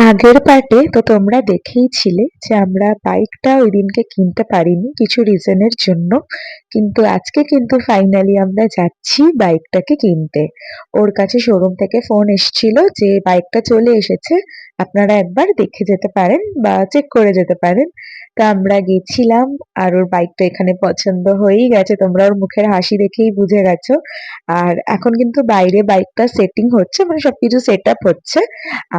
আগের পার্টে তো তোমরা দেখেইছিলে যে আমরা বাইকটা ওইদিনকে কিনতে পারিনি কিছু রিজনের জন্য। কিন্তু আজকে কিন্তু ফাইনালি আমরা যাচ্ছি বাইকটাকে কিনতে। ওর কাছে শোরুম থেকে ফোন এসেছিল যে বাইকটা চলে এসেছে, আপনারা একবার দেখে যেতে পারেন বা চেক করে যেতে পারেন। তা আমরা গেছিলাম, আর ওর বাইকটা এখানে পছন্দ হয়েই গেছে, তোমরা ওর মুখের হাসি দেখেই বুঝে গেছো। আর এখন কিন্তু বাইরে বাইকটা সেটিং হচ্ছে, মানে সবকিছু সেট আপ হচ্ছে।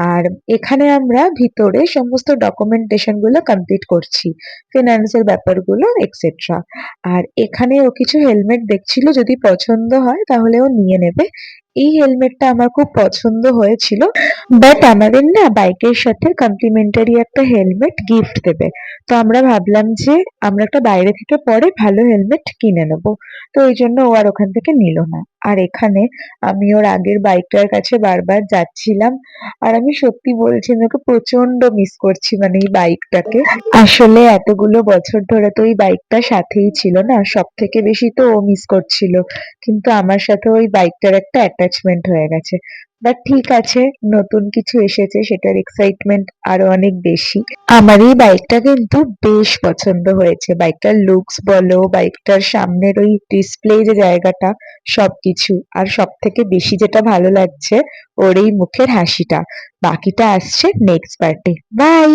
আর এখানে আমরা ভিতরে সমস্ত ডকুমেন্টেশন গুলো কমপ্লিট করছি, ফিনান্সের ব্যাপারগুলো এক্সেট্রা। আর এখানে ও কিছু হেলমেট দেখছিল, যদি পছন্দ হয় তাহলে ও নিয়ে নেবে। এই হেলমেটটা আমার খুব পছন্দ হয়েছিল, বাট আমাদের না বাইকের সাথে কমপ্লিমেন্টারি একটা হেলমেট গিফট দেবে। তো আমরা ভাবলাম যে আমরা একটা বাইরে থেকে পরে ভালো হেলমেট কিনে নেবো। তো এই জন্য ও আর ওখান থেকে নিল না। আর এখানে আমি ওর আগের বাইকটার কাছে বারবার যাচ্ছিলাম, আর আমি সত্যি বলছি আমি ওকে প্রচন্ড মিস করছি, মানে এই বাইকটাকে। আসলে এতগুলো বছর ধরে তো এই বাইকটা সাথেই ছিল না, সব থেকে বেশি তো ও মিস করছিল। কিন্তু আমার সাথে ওই বাইকটার একটা অ্যাটাচমেন্ট হয়ে গেছে। বাট ঠিক আছে, নতুন কিছু এসেছে সেটার এক্সাইটমেন্ট আরো অনেক বেশি। আমার এই বাইকটা কিন্তু বেশ পছন্দ হয়েছে, বাইকটার লুকস বলো, বাইকটার সামনের ওই ডিসপ্লে যে জায়গাটা, সবকিছু। আর সব থেকে বেশি যেটা ভালো লাগছে ওর এই মুখের হাসিটা। বাকিটা আসছে নেক্সট পার্টে। বাই।